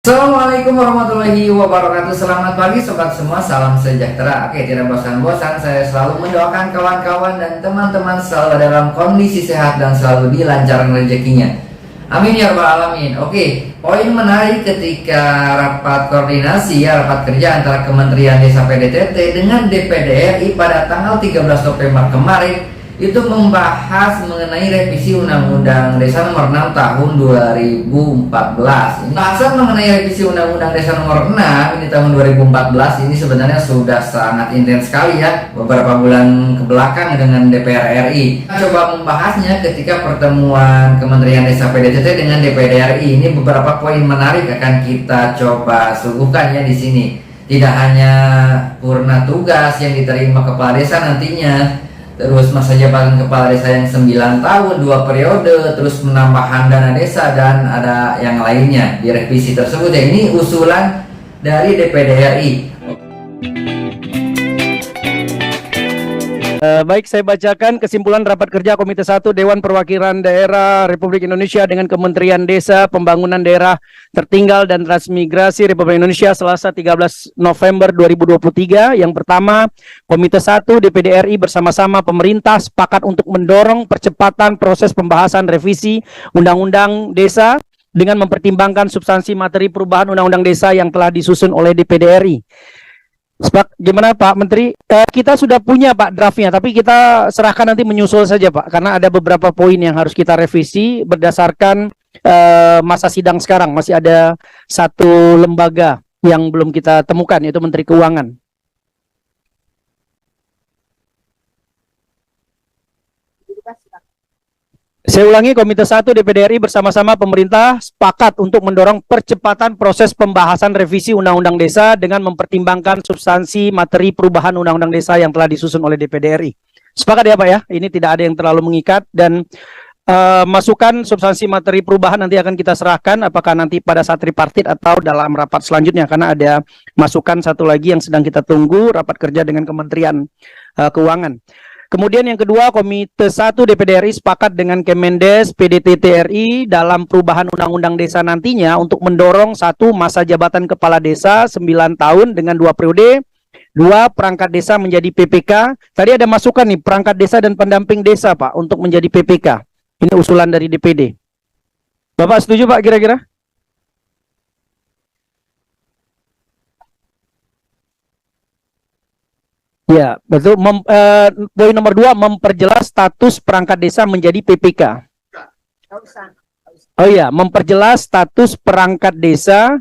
Assalamualaikum warahmatullahi wabarakatuh. Selamat pagi sobat semua, salam sejahtera. Oke, tidak bosan-bosan saya selalu mendoakan kawan-kawan dan teman-teman selalu dalam kondisi sehat dan selalu dilancarkan rezekinya. Amin ya rabbal alamin. Oke, poin menarik ketika rapat koordinasi rapat kerja antara Kementerian Desa PDTT dengan DPD RI pada tanggal 13 November kemarin itu membahas mengenai revisi Undang-Undang Desa Nomor 6 Tahun 2014. Bahasan mengenai revisi Undang-Undang Desa Nomor 6 ini tahun 2014 ini sebenarnya sudah sangat intens sekali ya, beberapa bulan ke belakang dengan DPR RI. Kita coba membahasnya ketika pertemuan Kementerian Desa PDTT dengan DPD RI. Ini beberapa poin menarik akan kita coba suguhkan ya di sini. Tidak hanya purna tugas yang diterima kepala desa nantinya, terus masa jabatan kepala desa yang 9 tahun 2 periode, terus penambahan dana desa dan ada yang lainnya di revisi tersebut ya. Ini usulan dari DPD RI. Baik, saya bacakan kesimpulan rapat kerja Komite 1 Dewan Perwakilan Daerah Republik Indonesia dengan Kementerian Desa, Pembangunan Daerah Tertinggal dan Transmigrasi Republik Indonesia Selasa 13 November 2023. Yang pertama, Komite 1 DPD RI bersama-sama pemerintah sepakat untuk mendorong percepatan proses pembahasan revisi Undang-Undang Desa dengan mempertimbangkan substansi materi perubahan Undang-Undang Desa yang telah disusun oleh DPD RI. Gimana Pak Menteri? Kita sudah punya Pak draftnya, tapi kita serahkan nanti menyusul saja Pak, karena ada beberapa poin yang harus kita revisi berdasarkan masa sidang sekarang. Masih ada satu lembaga yang belum kita temukan, yaitu Menteri Keuangan. Saya ulangi, Komite 1 DPD RI bersama-sama pemerintah sepakat untuk mendorong percepatan proses pembahasan revisi Undang-Undang Desa dengan mempertimbangkan substansi materi perubahan Undang-Undang Desa yang telah disusun oleh DPD RI. Sepakat ya Pak ya? Ini tidak ada yang terlalu mengikat, dan masukan substansi materi perubahan nanti akan kita serahkan apakah nanti pada saat tripartit atau dalam rapat selanjutnya, karena ada masukan satu lagi yang sedang kita tunggu, rapat kerja dengan Kementerian Keuangan. Kemudian yang kedua, Komite 1 DPD RI sepakat dengan Kemendes PDTT RI dalam perubahan Undang-Undang Desa nantinya untuk mendorong 1. Masa jabatan kepala desa 9 tahun dengan 2 periode, 2. Perangkat desa menjadi PPK. Tadi ada masukan nih, perangkat desa dan pendamping desa Pak untuk menjadi PPK. Ini usulan dari DPD. Bapak setuju Pak kira-kira? Ya, betul. Poin nomor 2, memperjelas status perangkat desa menjadi PPK. Oh iya, memperjelas status perangkat desa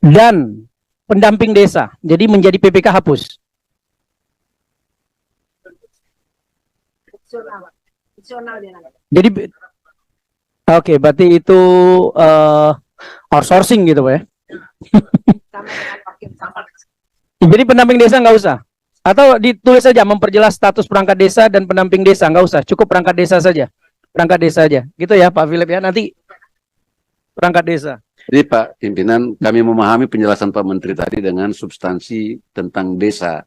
dan pendamping desa. Jadi menjadi PPK hapus. Jadi, oke, berarti itu outsourcing gitu Pak ya. Jadi pendamping desa nggak usah, atau ditulis saja memperjelas status perangkat desa dan pendamping desa, nggak usah, cukup perangkat desa saja, gitu ya Pak Philip ya, nanti perangkat desa. Jadi Pak Pimpinan, kami memahami penjelasan Pak Menteri tadi dengan substansi tentang desa,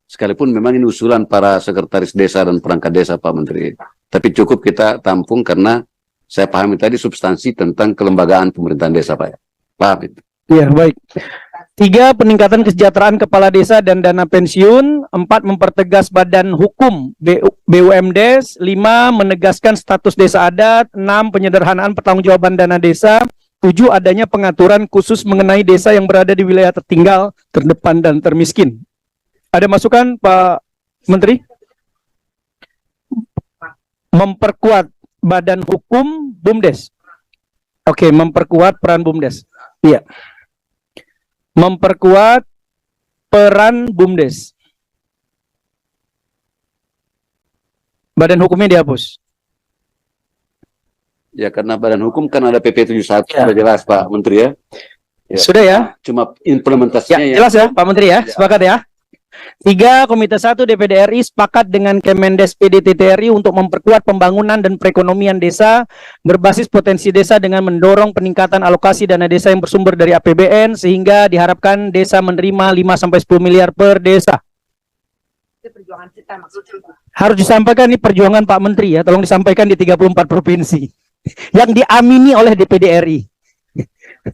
sekalipun memang ini usulan para sekretaris desa dan perangkat desa Pak Menteri, tapi cukup kita tampung karena saya pahami tadi substansi tentang kelembagaan pemerintahan desa Pak. Paham itu? Iya, baik. 3. Peningkatan kesejahteraan kepala desa dan dana pensiun. 4. Mempertegas badan hukum BUMDes. 5. Menegaskan status desa adat. 6. Penyederhanaan pertanggungjawaban dana desa. 7. Adanya pengaturan khusus mengenai desa yang berada di wilayah tertinggal, terdepan, dan termiskin. Ada masukan Pak Menteri? Memperkuat badan hukum BUMDes. Oke, memperkuat peran BUMDes. Iya. Memperkuat peran BUMDes. Badan hukumnya dihapus. Ya, karena badan hukum kan ada PP 71 ya. Sudah jelas Pak Menteri ya. Sudah ya? Cuma implementasinya ya. Jelas ya Pak Menteri ya? Sepakat ya? 3. Komite 1 DPD RI sepakat dengan Kemendes PDTT RI untuk memperkuat pembangunan dan perekonomian desa berbasis potensi desa dengan mendorong peningkatan alokasi dana desa yang bersumber dari APBN sehingga diharapkan desa menerima 5-10 miliar per desa. Itu perjuangan kita maksudnya. Harus disampaikan ini perjuangan Pak Menteri ya, tolong disampaikan di 34 provinsi yang diamini oleh DPD RI.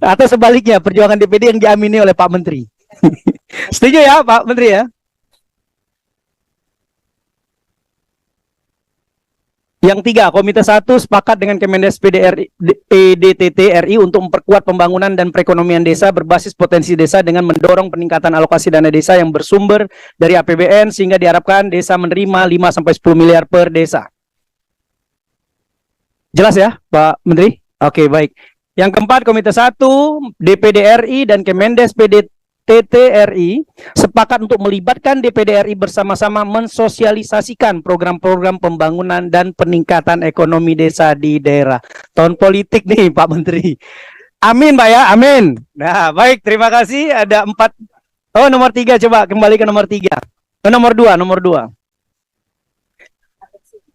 Atau sebaliknya, perjuangan DPD yang diamini oleh Pak Menteri. Setuju ya Pak Menteri ya? Yang tiga, Komite 1 sepakat dengan Kemendes PDTT RI untuk memperkuat pembangunan dan perekonomian desa berbasis potensi desa dengan mendorong peningkatan alokasi dana desa yang bersumber dari APBN sehingga diharapkan desa menerima 5-10 miliar per desa. Jelas ya Pak Menteri? Oke, baik. Yang keempat, Komite 1, DPD RI dan Kemendes PDTT RI sepakat untuk melibatkan DPD RI bersama-sama mensosialisasikan program-program pembangunan dan peningkatan ekonomi desa di daerah. Tahun politik nih Pak Menteri. Amin Pak ya, amin. Nah baik, terima kasih. Ada 4. Oh nomor 3, coba kembali ke nomor 3. Nomor 2.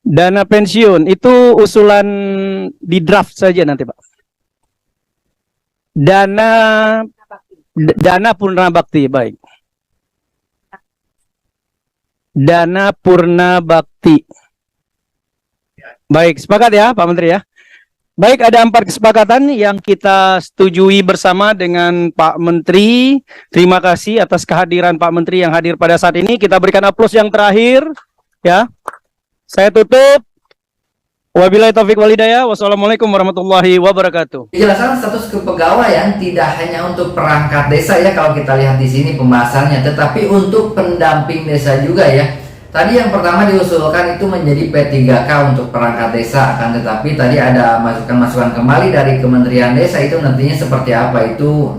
Dana pensiun, itu usulan di draft saja nanti Pak. Dana Purna Bakti, baik. Dana Purna Bakti. Baik, sepakat ya Pak Menteri ya. Baik, ada 4 kesepakatan yang kita setujui bersama dengan Pak Menteri. Terima kasih atas kehadiran Pak Menteri yang hadir pada saat ini. Kita berikan aplaus yang terakhir ya. Saya tutup. Wabillahi taufiq walhidayah. Wassalamualaikum warahmatullahi wabarakatuh. Penjelasan status kepegawaian tidak hanya untuk perangkat desa ya kalau kita lihat di sini pembahasannya, tetapi untuk pendamping desa juga ya. Tadi yang pertama diusulkan itu menjadi P3K untuk perangkat desa, akan tetapi tadi ada masukan-masukan kembali dari Kementerian Desa, itu nantinya seperti apa itu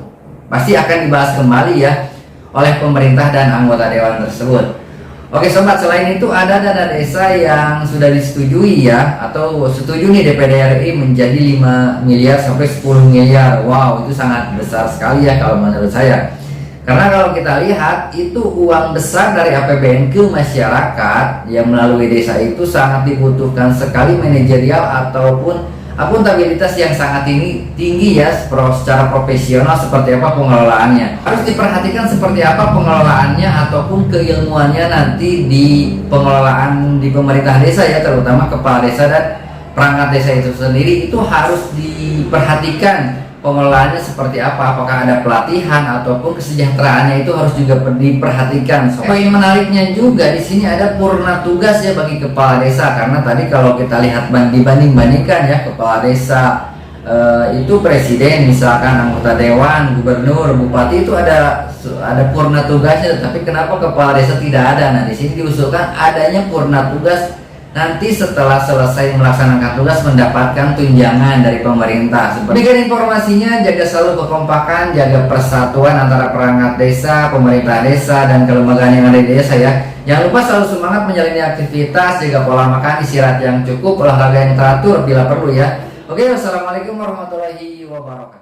pasti akan dibahas kembali ya oleh pemerintah dan anggota dewan tersebut. Oke sobat, selain itu ada dana desa yang sudah disetujui ya, atau setuju nih DPD RI menjadi 5 miliar sampai 10 miliar. Wow, itu sangat besar sekali ya kalau menurut saya. Karena kalau kita lihat itu uang besar dari APBN ke masyarakat yang melalui desa itu sangat dibutuhkan sekali manajerial ataupun akuntabilitas yang sangat tinggi ya secara profesional seperti apa pengelolaannya. Harus diperhatikan seperti apa pengelolaannya ataupun keilmuannya nanti di pengelolaan di pemerintah desa ya, terutama kepala desa dan perangkat desa itu sendiri itu harus diperhatikan pengelolaannya seperti apa, apakah ada pelatihan ataupun kesejahteraannya itu harus juga diperhatikan. Poin menariknya juga di sini ada purna tugas ya bagi kepala desa, karena tadi kalau kita lihat dibanding-bandingkan ya kepala desa itu presiden, misalkan anggota dewan, gubernur, bupati itu ada purna tugasnya, tapi kenapa kepala desa tidak ada? Nah di sini diusulkan adanya purna tugas. Nanti setelah selesai melaksanakan tugas mendapatkan tunjangan dari pemerintah. Demikian informasinya, jaga selalu kekompakan, jaga persatuan antara perangkat desa, pemerintah desa, dan kelembagaan yang ada di desa ya. Jangan lupa selalu semangat menjalani aktivitas, jaga pola makan, istirahat yang cukup, olahraga yang teratur bila perlu ya. Oke, wassalamualaikum warahmatullahi wabarakatuh.